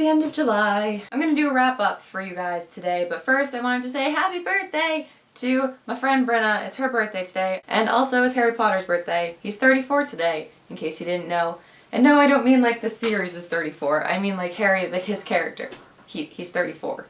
the end of July. I'm gonna do a wrap up for you guys today, but first I wanted to say happy birthday to my friend Brenna. It's her birthday today, and also it's Harry Potter's birthday. He's 34 today, in case you didn't know. And no, I don't mean like the series is 34. I mean like Harry, his character. He's 34.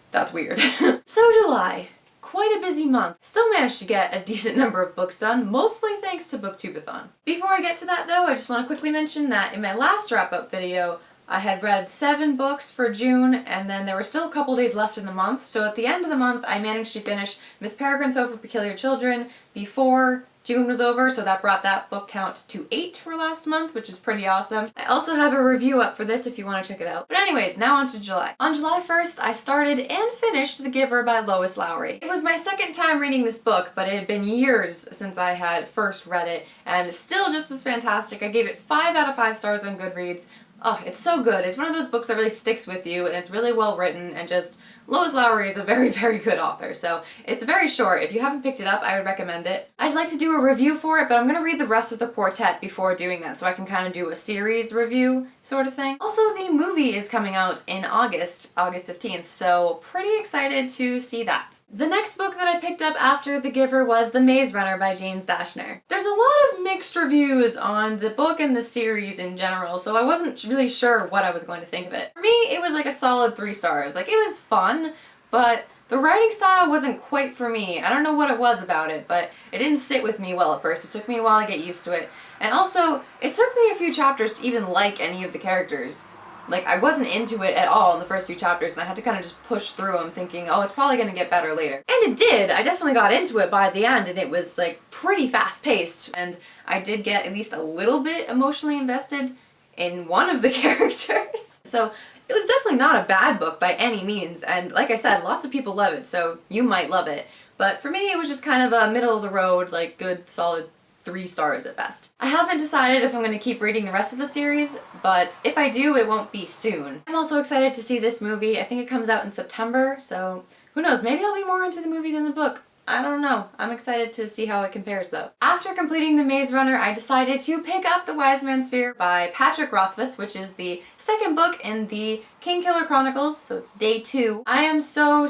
That's weird. So July. Quite a busy month. Still managed to get a decent number of books done, mostly thanks to Booktubeathon. Before I get to that though, I just want to quickly mention that in my last wrap-up video, I had read 7 books for June, and then there were still a couple days left in the month, so at the end of the month I managed to finish Miss Peregrine's Home for Peculiar Children before June was over, so that brought that book count to 8 for last month, which is pretty awesome. I also have a review up for this if you want to check it out. But anyways, now on to July. On July 1st, I started and finished The Giver by Lois Lowry. It was my second time reading this book, but it had been years since I had first read it, and still just as fantastic. I gave it 5 out of 5 stars on Goodreads. Oh, it's so good. It's one of those books that really sticks with you, and it's really well written, and just Lois Lowry is a very, very good author, so it's very short. If you haven't picked it up, I would recommend it. I'd like to do a review for it, but I'm gonna read the rest of the quartet before doing that, so I can kind of do a series review sort of thing. Also, the movie is coming out in August 15th, so pretty excited to see that. The next book that I picked up after The Giver was The Maze Runner by James Dashner. There's a lot of mixed reviews on the book and the series in general, so I wasn't really sure what I was going to think of it. For me, it was like a solid 3 stars. Like, it was fun, but the writing style wasn't quite for me. I don't know what it was about it, but it didn't sit with me well at first. It took me a while to get used to it. And also, it took me a few chapters to even like any of the characters. Like, I wasn't into it at all in the first few chapters, and I had to kind of just push through them thinking, oh, it's probably gonna get better later. And it did! I definitely got into it by the end, and it was, like, pretty fast-paced, and I did get at least a little bit emotionally invested in one of the characters. So it was definitely not a bad book by any means, and like I said, lots of people love it, so you might love it. But for me, it was just kind of a middle-of-the-road, like, good, solid 3 stars at best. I haven't decided if I'm going to keep reading the rest of the series, but if I do, it won't be soon. I'm also excited to see this movie. I think it comes out in September, so who knows, maybe I'll be more into the movie than the book. I don't know. I'm excited to see how it compares though. After completing The Maze Runner, I decided to pick up The Wise Man's Fear by Patrick Rothfuss, which is the second book in the Kingkiller Chronicles, so it's day 2. I am so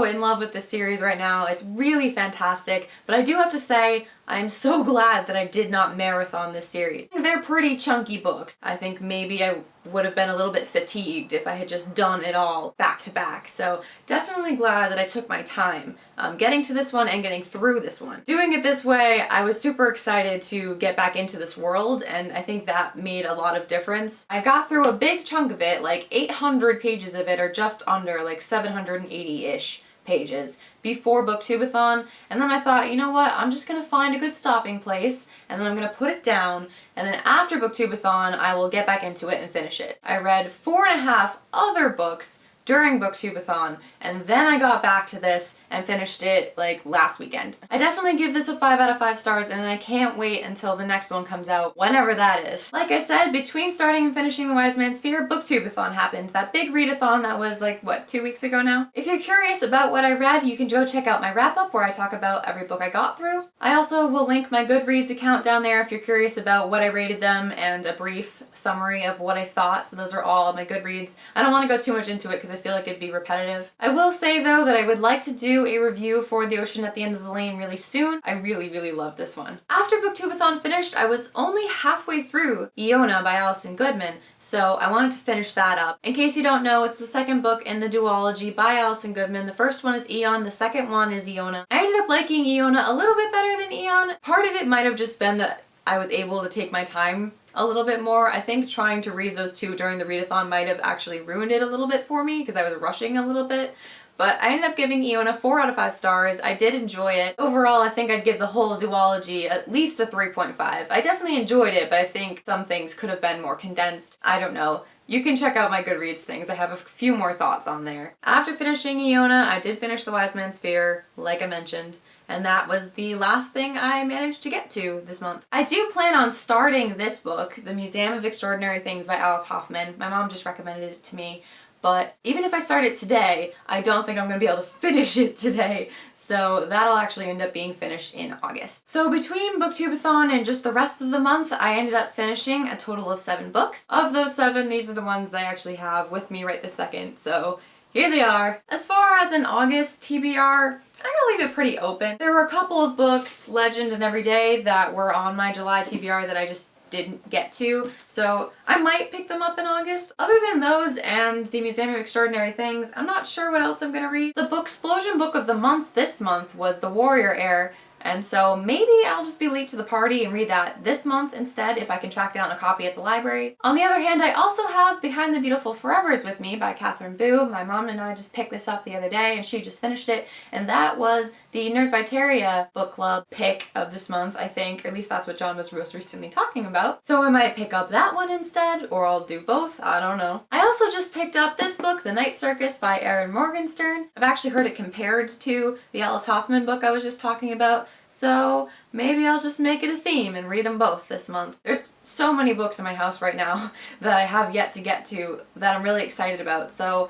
in love with this series right now. It's really fantastic, but I do have to say, I am so glad that I did not marathon this series. They're pretty chunky books. I think maybe I would have been a little bit fatigued if I had just done it all back to back, so definitely glad that I took my time getting to this one and getting through this one. Doing it this way, I was super excited to get back into this world, and I think that made a lot of difference. I got through a big chunk of it, like 800 pages of it, or just under, like 780-ish pages before Booktubeathon, and then I thought, you know what, I'm just gonna find a good stopping place, and then I'm gonna put it down, and then after Booktubeathon I will get back into it and finish it. I read 4.5 other books during Booktubeathon, and then I got back to this and finished it like last weekend. I definitely give this a 5 out of 5 stars, and I can't wait until the next one comes out, whenever that is. Like I said, between starting and finishing The Wise Man's Fear, Booktubeathon happened. That big readathon that was like, what, 2 weeks ago now? If you're curious about what I read, you can go check out my wrap-up where I talk about every book I got through. I also will link my Goodreads account down there if you're curious about what I rated them and a brief summary of what I thought, so those are all my Goodreads. I don't want to go too much into it because I feel like it'd be repetitive. I will say though that I would like to do a review for The Ocean at the End of the Lane really soon. I really love this one. After Booktubeathon finished, I was only halfway through Iona by Alison Goodman, so I wanted to finish that up. In case you don't know, it's the second book in the duology by Alison Goodman. The first one is Eon, the second one is Iona. I ended up liking Iona a little bit better than Eon. Part of it might have just been that I was able to take my time a little bit more. I think trying to read those two during the readathon might have actually ruined it a little bit for me because I was rushing a little bit. But I ended up giving Iona 4 out of 5 stars. I did enjoy it. Overall, I think I'd give the whole duology at least a 3.5. I definitely enjoyed it, but I think some things could have been more condensed. I don't know. You can check out my Goodreads things. I have a few more thoughts on there. After finishing Iona, I did finish The Wise Man's Fear, like I mentioned, and that was the last thing I managed to get to this month. I do plan on starting this book, The Museum of Extraordinary Things by Alice Hoffman. My mom just recommended it to me, but even if I start it today, I don't think I'm going to be able to finish it today, so that'll actually end up being finished in August. So between Booktubeathon and just the rest of the month, I ended up finishing a total of 7 books. Of those 7, these are the ones that I actually have with me right this second, so here they are. As far as an August TBR, I'm gonna leave it pretty open. There were a couple of books, Legend and Everyday, that were on my July TBR that I just didn't get to, so I might pick them up in August. Other than those and the Museum of Extraordinary Things, I'm not sure what else I'm gonna read. The Booksplosion book of the month this month was The Warrior Heir, and so maybe I'll just be late to the party and read that this month instead if I can track down a copy at the library. On the other hand, I also have Behind the Beautiful Forevers with Me by Catherine Boo. My mom and I just picked this up the other day and she just finished it, and that was the Nerdviteria book club pick of this month, I think, or at least that's what John was most recently talking about. So I might pick up that one instead, or I'll do both, I don't know. I also just picked up this book, The Night Circus by Erin Morgenstern. I've actually heard it compared to the Alice Hoffman book I was just talking about, so maybe I'll just make it a theme and read them both this month. There's so many books in my house right now that I have yet to get to that I'm really excited about, so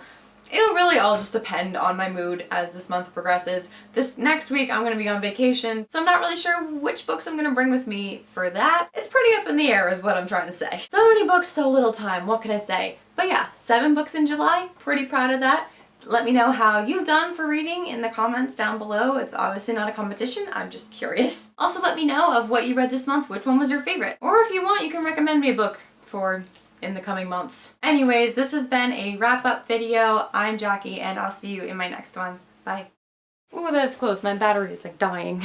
it'll really all just depend on my mood as this month progresses. This next week I'm going to be on vacation, so I'm not really sure which books I'm going to bring with me for that. It's pretty up in the air is what I'm trying to say. So many books, so little time, what can I say? But yeah, 7 books in July, pretty proud of that. Let me know how you've done for reading in the comments down below. It's obviously not a competition, I'm just curious. Also let me know of what you read this month, which one was your favorite. Or if you want, you can recommend me a book for in the coming months. Anyways, this has been a wrap-up video. I'm Jackie, and I'll see you in my next one. Bye. Ooh, that's close. My battery is like dying.